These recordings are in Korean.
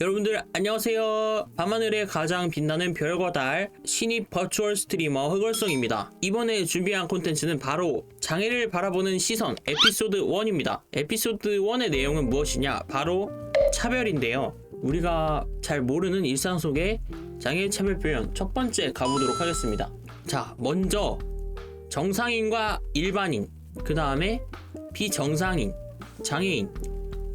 여러분들 안녕하세요. 밤하늘의 가장 빛나는 별과 달 신입 버추얼 스트리머 흑월성입니다. 이번에 준비한 콘텐츠는 바로 장애를 바라보는 시선 에피소드 1입니다. 에피소드 1의 내용은 무엇이냐? 바로 차별인데요. 우리가 잘 모르는 일상 속의 장애 차별 표현 첫 번째 가보도록 하겠습니다. 자, 먼저 정상인과 일반인, 그 다음에 비정상인, 장애인,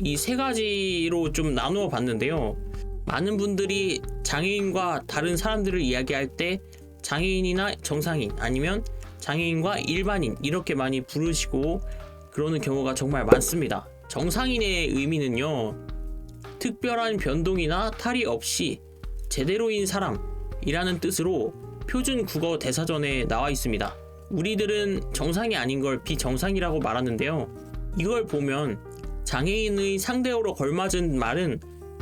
이 세 가지로 좀 나누어 봤는데요. 많은 분들이 장애인과 다른 사람들을 이야기할 때 장애인이나 정상인 아니면 장애인과 일반인 이렇게 많이 부르시고 그러는 경우가 정말 많습니다. 정상인의 의미는요, 특별한 변동이나 탈이 없이 제대로인 사람이라는 뜻으로 표준 국어 대사전에 나와 있습니다. 우리들은 정상이 아닌 걸 비정상이라고 말하는데요. 이걸 보면 장애인의 상대어로 걸맞은 말은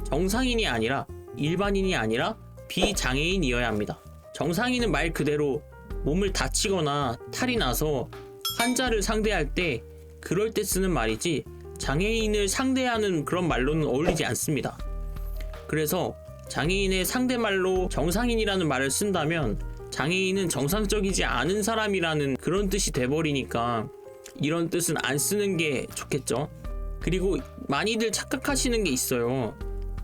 정상인이 아니라 일반인이 아니라 비장애인이어야 합니다. 정상인은 말 그대로 몸을 다치거나 탈이 나서 환자를 상대할 때 그럴 때 쓰는 말이지 장애인을 상대하는 그런 말로는 어울리지 않습니다. 그래서 장애인의 상대말로 정상인이라는 말을 쓴다면 장애인은 정상적이지 않은 사람이라는 그런 뜻이 돼버리니까 이런 뜻은 안 쓰는 게 좋겠죠. 그리고 많이들 착각하시는 게 있어요.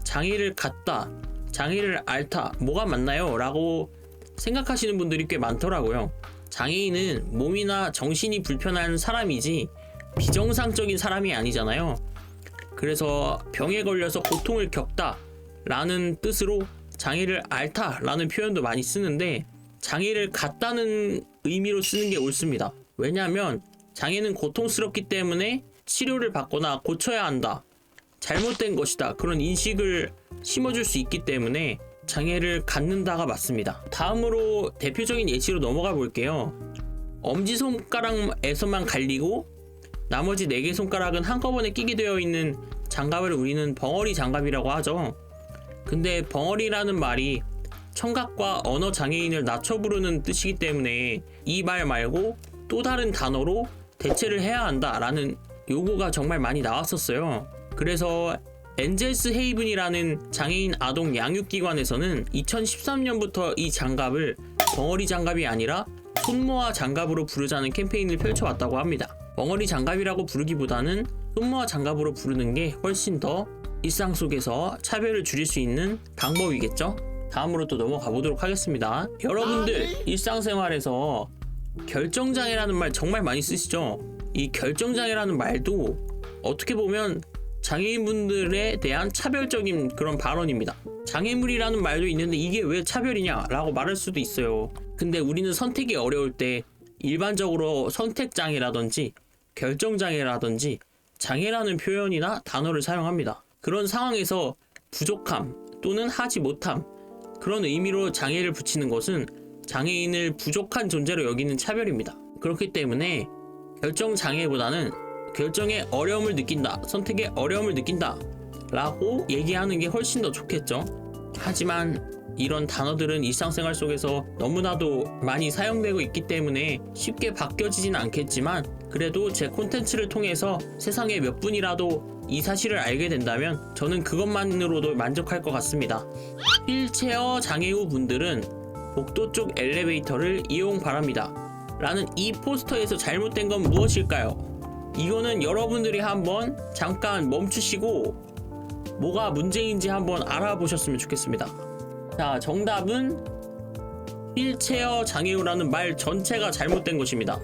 장애를 갖다, 장애를 앓다, 뭐가 맞나요? 라고 생각하시는 분들이 꽤 많더라고요. 장애인은 몸이나 정신이 불편한 사람이지 비정상적인 사람이 아니잖아요. 그래서 병에 걸려서 고통을 겪다 라는 뜻으로 장애를 앓다 라는 표현도 많이 쓰는데 장애를 갖다는 의미로 쓰는 게 옳습니다. 왜냐하면 장애는 고통스럽기 때문에 치료를 받거나 고쳐야 한다, 잘못된 것이다, 그런 인식을 심어줄 수 있기 때문에 장애를 갖는다가 맞습니다. 다음으로 대표적인 예시로 넘어가 볼게요. 엄지손가락에서만 갈리고 나머지 4개 손가락은 한꺼번에 끼게 되어 있는 장갑을 우리는 벙어리 장갑이라고 하죠. 근데 벙어리라는 말이 청각과 언어 장애인을 낮춰 부르는 뜻이기 때문에 이 말 말고 또 다른 단어로 대체를 해야 한다라는 요구가 정말 많이 나왔었어요. 그래서 엔젤스 헤이븐이라는 장애인 아동 양육기관에서는 2013년부터 이 장갑을 벙어리 장갑이 아니라 손모아 장갑으로 부르자는 캠페인을 펼쳐왔다고 합니다. 벙어리 장갑이라고 부르기보다는 손모아 장갑으로 부르는 게 훨씬 더 일상 속에서 차별을 줄일 수 있는 방법이겠죠? 다음으로 또 넘어가 보도록 하겠습니다. 여러분들 일상생활에서 결정장애라는 말 정말 많이 쓰시죠? 이 결정장애라는 말도 어떻게 보면 장애인분들에 대한 차별적인 그런 발언입니다. 장애물이라는 말도 있는데 이게 왜 차별이냐 라고 말할 수도 있어요. 근데 우리는 선택이 어려울 때 일반적으로 선택장애라든지 결정장애라든지 장애라는 표현이나 단어를 사용합니다. 그런 상황에서 부족함 또는 하지 못함, 그런 의미로 장애를 붙이는 것은 장애인을 부족한 존재로 여기는 차별입니다. 그렇기 때문에 결정장애보다는 결정에 어려움을 느낀다, 선택에 어려움을 느낀다 라고 얘기하는 게 훨씬 더 좋겠죠. 하지만 이런 단어들은 일상생활 속에서 너무나도 많이 사용되고 있기 때문에 쉽게 바뀌어지진 않겠지만 그래도 제 콘텐츠를 통해서 세상에 몇 분이라도 이 사실을 알게 된다면 저는 그것만으로도 만족할 것 같습니다. 휠체어 장애우 분들은 복도 쪽 엘리베이터를 이용 바랍니다 라는 이 포스터에서 잘못된 건 무엇일까요? 이거는 여러분들이 한번 잠깐 멈추시고 뭐가 문제인지 한번 알아보셨으면 좋겠습니다. 자, 정답은 휠체어 장애우라는 말 전체가 잘못된 것입니다.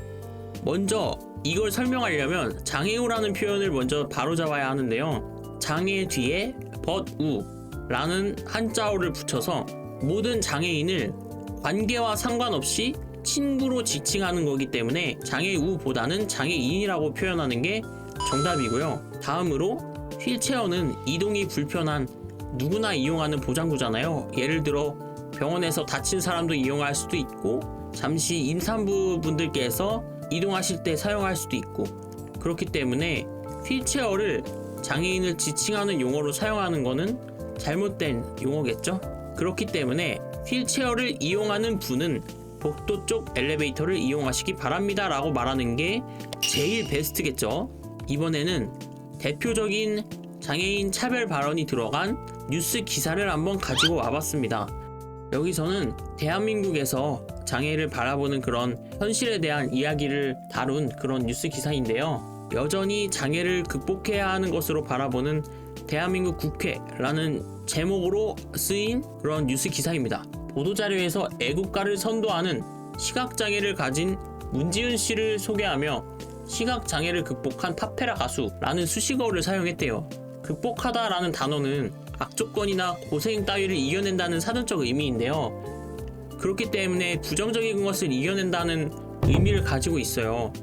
먼저 이걸 설명하려면 장애우라는 표현을 먼저 바로잡아야 하는데요. 장애 뒤에 벗우라는 한자어를 붙여서 모든 장애인을 관계와 상관없이 친구로 지칭하는 거기 때문에 장애우보다는 장애인이라고 표현하는 게 정답이고요. 다음으로 휠체어는 이동이 불편한 누구나 이용하는 보장구잖아요. 예를 들어 병원에서 다친 사람도 이용할 수도 있고 잠시 임산부 분들께서 이동하실 때 사용할 수도 있고 그렇기 때문에 휠체어를 장애인을 지칭하는 용어로 사용하는 거는 잘못된 용어겠죠. 그렇기 때문에 휠체어를 이용하는 분은 복도 쪽 엘리베이터를 이용하시기 바랍니다 라고 말하는 게 제일 베스트겠죠. 이번에는 대표적인 장애인 차별 발언이 들어간 뉴스 기사를 한번 가지고 와봤습니다. 여기서는 대한민국에서 장애를 바라보는 그런 현실에 대한 이야기를 다룬 그런 뉴스 기사인데요. 여전히 장애를 극복해야 하는 것으로 바라보는 대한민국 국회라는 제목으로 쓰인 그런 뉴스 기사입니다. 보도자료에서 애국가를 선도하는 시각장애를 가진 문지은 씨를 소개하며 시각장애를 극복한 파페라 가수라는 수식어를 사용했대요. 극복하다라는 단어는 악조건이나 고생 따위를 이겨낸다는 사전적 의미인데요. 그렇기 때문에 부정적인 것을 이겨낸다는 의미를 가지고 있어요.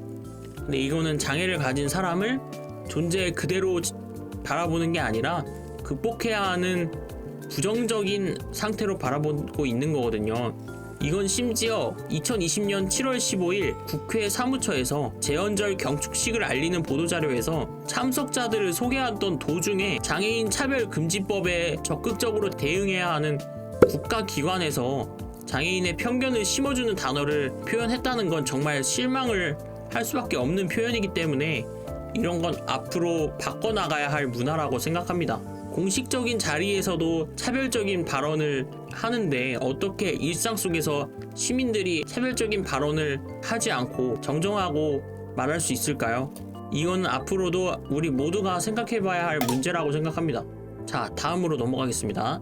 근데 이거는 장애를 가진 사람을 존재 그대로 바라보는 게 아니라 극복해야 하는 부정적인 상태로 바라보고 있는 거거든요. 이건 심지어 2020년 7월 15일 국회 사무처에서 재헌절 경축식을 알리는 보도자료에서 참석자들을 소개하던 도중에 장애인 차별금지법에 적극적으로 대응해야 하는 국가기관에서 장애인의 편견을 심어주는 단어를 표현했다는 건 정말 실망을 할 수밖에 없는 표현이기 때문에 이런 건 앞으로 바꿔나가야 할 문화라고 생각합니다. 공식적인 자리에서도 차별적인 발언을 하는데 어떻게 일상 속에서 시민들이 차별적인 발언을 하지 않고 정정하고 말할 수 있을까요? 이건 앞으로도 우리 모두가 생각해봐야 할 문제라고 생각합니다. 자, 다음으로 넘어가겠습니다.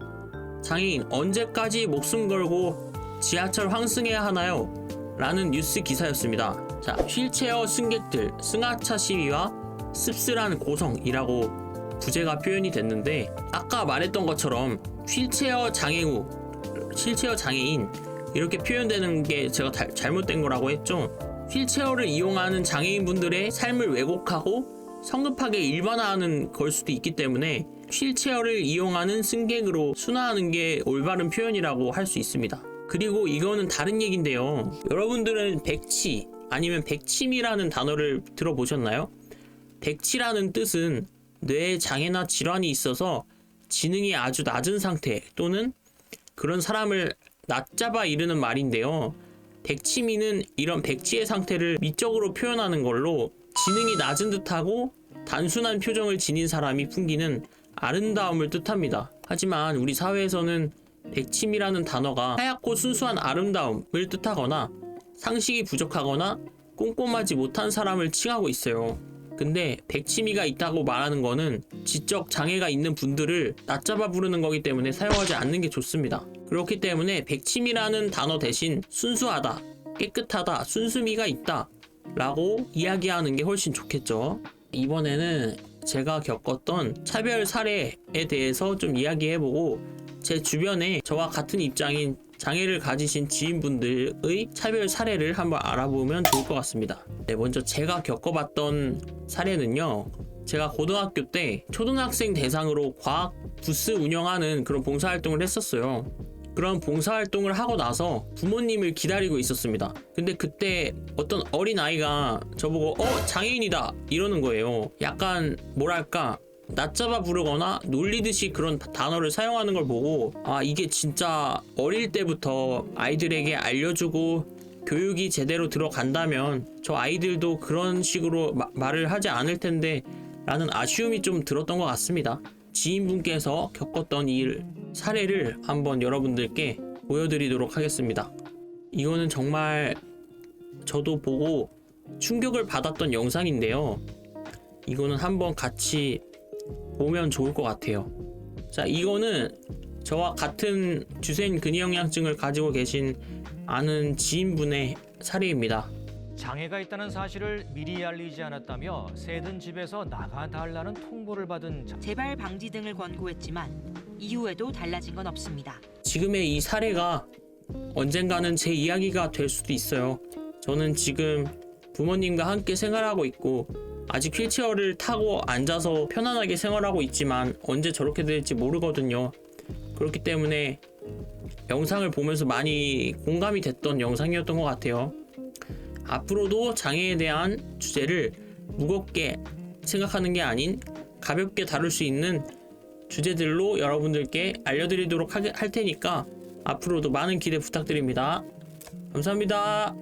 장애인 언제까지 목숨 걸고 지하철 환승해야 하나요? 라는 뉴스 기사였습니다. 자, 휠체어 승객들 승하차 시위와 씁쓸한 고성이라고 부제가 표현이 됐는데, 아까 말했던 것처럼 휠체어 장애인 이렇게 표현되는 게 제가 잘못된 거라고 했죠. 휠체어를 이용하는 장애인분들의 삶을 왜곡하고 성급하게 일반화하는 걸 수도 있기 때문에 휠체어를 이용하는 승객으로 순화하는 게 올바른 표현이라고 할 수 있습니다. 그리고 이거는 다른 얘기인데요. 여러분들은 백치 아니면 백침이라는 단어를 들어보셨나요? 백치라는 뜻은 뇌에 장애나 질환이 있어서 지능이 아주 낮은 상태 또는 그런 사람을 낮잡아 이르는 말인데요. 백치미는 이런 백치의 상태를 미적으로 표현하는 걸로 지능이 낮은 듯하고 단순한 표정을 지닌 사람이 풍기는 아름다움을 뜻합니다. 하지만 우리 사회에서는 백침이라는 단어가 하얗고 순수한 아름다움을 뜻하거나 상식이 부족하거나 꼼꼼하지 못한 사람을 칭하고 있어요. 근데 백치미가 있다고 말하는 거는 지적 장애가 있는 분들을 낮잡아 부르는 거기 때문에 사용하지 않는 게 좋습니다. 그렇기 때문에 백치미라는 단어 대신 순수하다, 깨끗하다, 순수미가 있다 라고 이야기하는 게 훨씬 좋겠죠. 이번에는 제가 겪었던 차별 사례에 대해서 좀 이야기해보고 제 주변에 저와 같은 입장인 장애를 가지신 지인분들의 차별 사례를 한번 알아보면 좋을 것 같습니다. 네, 먼저 제가 겪어봤던 사례는요. 제가 고등학교 때 초등학생 대상으로 과학 부스 운영하는 그런 봉사활동을 했었어요. 그런 봉사활동을 하고 나서 부모님을 기다리고 있었습니다. 근데 그때 어떤 어린아이가 저보고 장애인이다 이러는 거예요. 약간 뭐랄까 낮잡아 부르거나 놀리듯이 그런 단어를 사용하는 걸 보고 이게 진짜 어릴 때부터 아이들에게 알려주고 교육이 제대로 들어간다면 저 아이들도 그런 식으로 말을 하지 않을 텐데 라는 아쉬움이 좀 들었던 것 같습니다. 지인분께서 겪었던 이 사례를 한번 여러분들께 보여드리도록 하겠습니다. 이거는 정말 저도 보고 충격을 받았던 영상인데요. 이거는 한번 같이 보면 좋을 것 같아요. 자, 이거는 저와 같은 주세인 근위영양증을 가지고 계신 아는 지인분의 사례입니다. 장애가 있다는 사실을 미리 알리지 않았다며 새든 집에서 나가달라는 통보를 받은 재발 방지 등을 권고했지만 이후에도 달라진 건 없습니다. 지금의 이 사례가 언젠가는 제 이야기가 될 수도 있어요. 저는 지금 부모님과 함께 생활하고 있고 아직 휠체어를 타고 앉아서 편안하게 생활하고 있지만 언제 저렇게 될지 모르거든요. 그렇기 때문에 영상을 보면서 많이 공감이 됐던 영상이었던 것 같아요. 앞으로도 장애에 대한 주제를 무겁게 생각하는 게 아닌 가볍게 다룰 수 있는 주제들로 여러분들께 알려드리도록 할 테니까 앞으로도 많은 기대 부탁드립니다. 감사합니다.